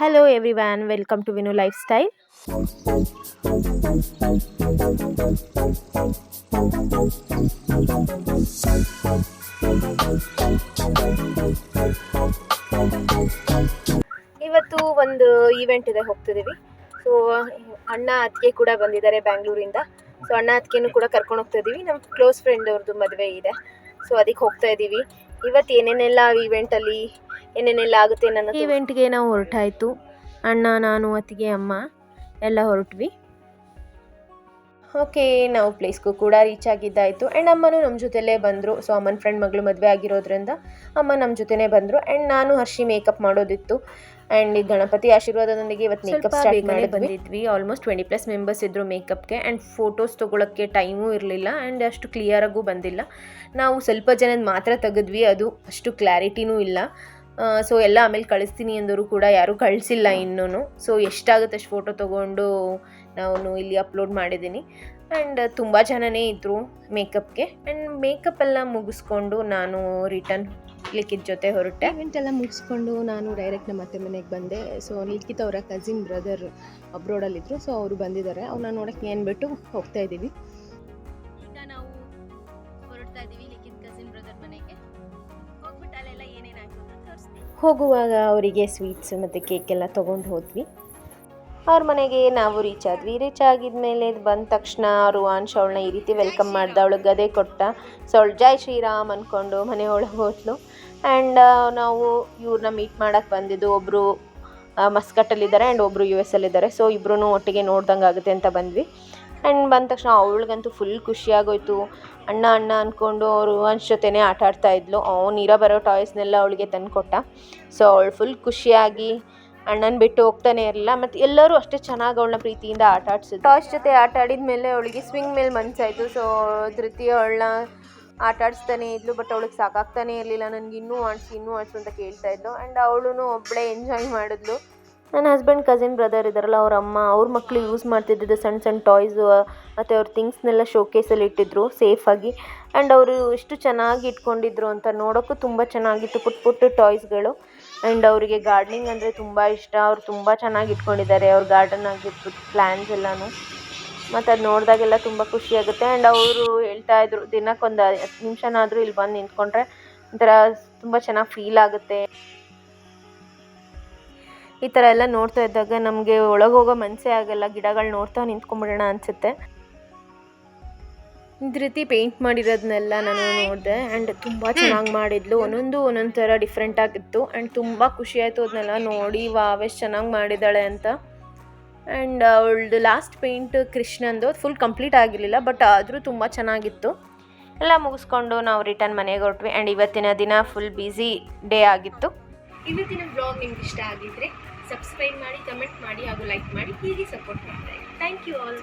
Hello everyone, welcome to Vinu Lifestyle. ಇವತ್ತು ಒಂದು event ಇದೆ, ಹೋಗ್ತಿದ್ದೀವಿ. ಸೊ ಅಣ್ಣ ಅತ್ತಿಗೆ ಕೂಡ ಬಂದಿದ್ದಾರೆ ಬ್ಯಾಂಗ್ಳೂರಿಂದ. ಸೊ ಅಣ್ಣ ಅತ್ತಿಗೆನೂ ಕೂಡ ಕರ್ಕೊಂಡು ಹೋಗ್ತಾ ಇದ್ದೀವಿ. ನಮ್ಮ ಕ್ಲೋಸ್ ಫ್ರೆಂಡ್ ಅವ್ರದ್ದು ಮದುವೆ ಇದೆ, ಸೊ ಅದಕ್ಕೆ ಹೋಗ್ತಾ ಇದ್ದೀವಿ. ಇವತ್ತು ಏನೇನೆಲ್ಲ ಈವೆಂಟಲ್ಲಿ ಏನೇನೆಲ್ಲ ಆಗುತ್ತೆ ನನ್ನ ಈವೆಂಟ್ಗೆ ನಾವು ಹೊರಟಾಯಿತು. ಅಣ್ಣ, ನಾನು, ಅತ್ತಿಗೆ, ಅಮ್ಮ ಎಲ್ಲ ಹೊರಟ್ವಿ. ಓಕೆ, ನಾವು ಪ್ಲೇಸ್ಗೂ ಕೂಡ ರೀಚ್ ಆಗಿದ್ದಾಯಿತು. ಆ್ಯಂಡ್ ಅಮ್ಮನೂ ನಮ್ಮ ಜೊತೆಲೇ ಬಂದರು. ಸೊ ಅಮ್ಮನ ಫ್ರೆಂಡ್ ಮಗಳು ಮದುವೆ ಆಗಿರೋದ್ರಿಂದ ಅಮ್ಮ ನಮ್ಮ ಜೊತೆನೇ ಬಂದರು. ಆ್ಯಂಡ್ ನಾನು ಹರ್ಷಿ ಮೇಕಪ್ ಮಾಡೋದಿತ್ತು. ಆ್ಯಂಡ್ ಈ ಗಣಪತಿ ಆಶೀರ್ವಾದದೊಂದಿಗೆ ಇವತ್ತು ಮೇಕಪ್ ಸ್ಟಾರ್ಟ್ ಮಾಡಿ ಬಂದಿದ್ವಿ. ಆಲ್ಮೋಸ್ಟ್ 20+ ಮೆಂಬರ್ಸ್ ಇದ್ದರು ಮೇಕಪ್ಗೆ. ಆ್ಯಂಡ್ ಫೋಟೋಸ್ ತೊಗೊಳಕ್ಕೆ ಟೈಮೂ ಇರಲಿಲ್ಲ ಆ್ಯಂಡ್ ಅಷ್ಟು ಕ್ಲಿಯರಾಗೂ ಬಂದಿಲ್ಲ. ನಾವು ಸ್ವಲ್ಪ ಜನದ ಮಾತ್ರ ತೆಗೆದ್ವಿ, ಅದು ಅಷ್ಟು ಕ್ಲಾರಿಟಿನೂ ಇಲ್ಲ. ಸೊ ಎಲ್ಲ ಆಮೇಲೆ ಕಳಿಸ್ತೀನಿ ಅಂದರು ಕೂಡ ಯಾರೂ ಕಳಿಸಿಲ್ಲ ಇನ್ನೂ. ಸೊ ಎಷ್ಟಾಗುತ್ತೆ ಅಷ್ಟು ಫೋಟೋ ತೊಗೊಂಡು ನಾನು ಇಲ್ಲಿ ಅಪ್ಲೋಡ್ ಮಾಡಿದ್ದೀನಿ. ಆ್ಯಂಡ್ ತುಂಬ ಜನನೇ ಇದ್ದರು ಮೇಕಪ್ಗೆ. ಆ್ಯಂಡ್ ಮೇಕಪ್ ಎಲ್ಲ ಮುಗಿಸ್ಕೊಂಡು ನಾನು ರಿಟರ್ನ್ ಲಿಖಿತ್ ಜೊತೆ ಹೊರಟೆ. ಇವೆಂಟ್ ಎಲ್ಲ ಮುಗಿಸ್ಕೊಂಡು ನಾನು ಡೈರೆಕ್ಟ್ ನಮ್ಮ ಅತ್ತೆ ಮನೆಗೆ ಬಂದೆ. ಸೊ ಲಿಖಿತ್ ಅವರ ಕಸಿನ್ ಬ್ರದರ್ ಅಬ್ರೋಡಲ್ಲಿದ್ದರು. ಸೊ ಅವರು ಬಂದಿದ್ದಾರೆ, ಅವ್ರನ್ನ ನೋಡೋಕ್ಕೆ ಏನ್ಬಿಟ್ಟು ಹೋಗ್ತಾ ಇದ್ದೀವಿ. ಈಗ ನಾವು ಹೊರಡ್ತಾ ಇದ್ದೀವಿ ಲಿಖಿತ್ ಕಸಿನ್ ಬ್ರದರ್ ಮನೆಗೆ. ಹೋಗ್ಬಿಟ್ಟು ಅಲ್ಲೆಲ್ಲ ಏನೇನಾಗ್ತದೆ ತೋರಿಸ್ತೀನಿ. ಹೋಗುವಾಗ ಅವರಿಗೆ ಸ್ವೀಟ್ಸ್ ಮತ್ತು ಕೇಕ್ ಎಲ್ಲ ತೊಗೊಂಡು ಹೋದ್ವಿ. ಅವ್ರ ಮನೆಗೆ ನಾವು ರೀಚ್ ಆದ್ವಿ. ರೀಚ್ ಆಗಿದ್ಮೇಲೆ ಬಂದ ತಕ್ಷಣ ರುವಾನ್ಶ್ ಅವಳನ್ನ ಈ ರೀತಿ ವೆಲ್ಕಮ್ ಮಾಡ್ದೆ. ಅವಳಿಗೆ ಗದೆ ಕೊಟ್ಟ. ಸೊ ಅವಳು ಜೈ ಶ್ರೀರಾಮ್ ಅಂದ್ಕೊಂಡು ಮನೆ ಒಳಗೆ ಹೋದ್ಲು. ಆ್ಯಂಡ್ ನಾವು ಇವ್ರನ್ನ ಮೀಟ್ ಮಾಡೋಕ್ಕೆ ಬಂದಿದ್ದು. ಒಬ್ಬರು ಮಸ್ಕಟ್ಟಲ್ಲಿದ್ದಾರೆ ಆ್ಯಂಡ್ ಒಬ್ಬರು US ಅಲ್ಲಿದ್ದಾರೆ. ಸೊ ಇಬ್ಬರೂ ಒಟ್ಟಿಗೆ ನೋಡ್ದಂಗೆ ಆಗುತ್ತೆ ಅಂತ ಬಂದ್ವಿ. ಆ್ಯಂಡ್ ಬಂದ ತಕ್ಷಣ ಅವಳಿಗಂತೂ ಫುಲ್ ಖುಷಿಯಾಗೋಯ್ತು. ಅಣ್ಣ ಅಣ್ಣ ಅಂದ್ಕೊಂಡು ಅವರು ರುವಾನ್ಶ್ ಜೊತೆನೇ ಆಟ ಆಡ್ತಾ ಇದ್ಲು. ಅವ್ನು ಇರೋ ಬರೋ ಟಾಯ್ಸ್ನೆಲ್ಲ ಅವಳಿಗೆ ತಂದು ಕೊಟ್ಟ. ಸೊ ಅವಳು ಫುಲ್ ಖುಷಿಯಾಗಿ ಅಣ್ಣನ ಬಿಟ್ಟು ಹೋಗ್ತಾನೆ ಇರಲಿಲ್ಲ. ಮತ್ತು ಎಲ್ಲರೂ ಅಷ್ಟೇ ಚೆನ್ನಾಗಿ ಅವಳನ್ನ ಪ್ರೀತಿಯಿಂದ ಆಟ ಆಡಿಸಿದ್ರು. ಟಾಯ್ಸ್ ಜೊತೆ ಆಟ ಆಡಿದ ಮೇಲೆ ಅವಳಿಗೆ ಸ್ವಿಂಗ್ ಮೇಲೆ ಮನಸ್ಸಾಯಿತು. ಸೊ ಧೃತಿ ಅವಳನ್ನ ಆಟ ಆಡಿಸ್ತಾನೆ ಇದ್ಲು. ಬಟ್ ಅವಳಿಗೆ ಸಾಕಾಗ್ತಾನೆ ಇರಲಿಲ್ಲ. ನನಗೆ ಇನ್ನೂ ಆಡಿಸು ಅಂತ ಕೇಳ್ತಾ ಇದ್ಲು. ಆ್ಯಂಡ್ ಅವಳು ಒಬ್ಬಳೇ ಎಂಜಾಯ್ ಮಾಡಿದ್ಲು. ನನ್ನ ಹಸ್ಬೆಂಡ್ ಕಸಿನ್ ಬ್ರದರ್ ಇದ್ದಾರಲ್ಲ, ಅವ್ರ ಅಮ್ಮ ಅವ್ರ ಮಕ್ಕಳು ಯೂಸ್ ಮಾಡ್ತಿದ್ದಿದ್ದು ಸಣ್ಣ ಸಣ್ಣ ಟಾಯ್ಸು ಮತ್ತು ಅವ್ರ ಥಿಂಗ್ಸ್ನೆಲ್ಲ ಶೋಕೇಸಲ್ಲಿ ಇಟ್ಟಿದ್ರು ಸೇಫಾಗಿ. ಆ್ಯಂಡ್ ಅವರು ಎಷ್ಟು ಚೆನ್ನಾಗಿ ಇಟ್ಕೊಂಡಿದ್ರು ಅಂತ ನೋಡೋಕ್ಕೂ ತುಂಬ ಚೆನ್ನಾಗಿತ್ತು, ಪುಟ್ಟ ಪುಟ್ಟ ಟಾಯ್ಸ್ಗಳು. ಆ್ಯಂಡ್ ಅವರಿಗೆ ಗಾರ್ಡನಿಂಗ್ ಅಂದರೆ ತುಂಬ ಇಷ್ಟ. ಅವ್ರು ತುಂಬ ಚೆನ್ನಾಗಿ ಇಟ್ಕೊಂಡಿದ್ದಾರೆ ಅವ್ರ ಗಾರ್ಡನ್ ಆಗಿರ್ಬೋದು, ಪ್ಲ್ಯಾನ್ಸ್ ಎಲ್ಲನೂ. ಮತ್ತು ಅದು ನೋಡಿದಾಗೆಲ್ಲ ತುಂಬ ಖುಷಿಯಾಗುತ್ತೆ. ಆ್ಯಂಡ್ ಅವರು ಹೇಳ್ತಾಯಿದ್ರು, ದಿನಕ್ಕೊಂದು 10 ನಿಮಿಷನಾದರೂ ಇಲ್ಲಿ ಬಂದು ನಿಂತ್ಕೊಂಡ್ರೆ ಒಂಥರ ತುಂಬ ಚೆನ್ನಾಗಿ ಫೀಲ್ ಆಗುತ್ತೆ. ಈ ಥರ ಎಲ್ಲ ನೋಡ್ತಾ ಇದ್ದಾಗ ನಮಗೆ ಒಳಗೆ ಹೋಗೋ ಮನಸ್ಸೇ ಆಗಲ್ಲ. ಗಿಡಗಳು ನೋಡ್ತಾ ನಿಂತ್ಕೊಂಡ್ಬಿಡೋಣ ಅನಿಸುತ್ತೆ. ಇದೇ ರೀತಿ ಪೇಂಟ್ ಮಾಡಿರೋದನ್ನೆಲ್ಲ ನಾನು ನೋಡಿದೆ. ಆ್ಯಂಡ್ ತುಂಬ ಚೆನ್ನಾಗಿ ಮಾಡಿದ್ಲು. ಒಂದೊಂದು ಥರ ಡಿಫ್ರೆಂಟ್ ಆಗಿತ್ತು. ಆ್ಯಂಡ್ ತುಂಬ ಖುಷಿಯಾಯಿತು ಅದನ್ನೆಲ್ಲ ನೋಡಿ, ವಾವ್ ಎಷ್ಟು ಚೆನ್ನಾಗಿ ಮಾಡಿದ್ದಾಳೆ ಅಂತ. ಆ್ಯಂಡ್ ಅವಳದು ಲಾಸ್ಟ್ ಪೇಂಟ್ ಕೃಷ್ಣಂದು ಫುಲ್ ಕಂಪ್ಲೀಟ್ ಆಗಿರಲಿಲ್ಲ, ಬಟ್ ಆದರೂ ತುಂಬ ಚೆನ್ನಾಗಿತ್ತು. ಎಲ್ಲ ಮುಗಿಸ್ಕೊಂಡು ನಾವು ರಿಟರ್ನ್ ಮನೆಗೆ ಹೊರಟ್ವಿ. ಆ್ಯಂಡ್ ಇವತ್ತಿನ ದಿನ ಫುಲ್ ಬ್ಯುಸಿ ಡೇ ಆಗಿತ್ತು. ಇವತ್ತಿನ ವ್ಲಾಗ್ ನಿಮ್ಗೆ ಇಷ್ಟ ಆಗಿದ್ದರೆ ಸಬ್ಸ್ಕ್ರೈಬ್ ಮಾಡಿ, ಕಮೆಂಟ್ ಮಾಡಿ ಹಾಗೂ ಲೈಕ್ ಮಾಡಿ. ಹೀಗೆ ಸಪೋರ್ಟ್ ಮಾಡ್ತಾ ಇರಿ. Thank you all.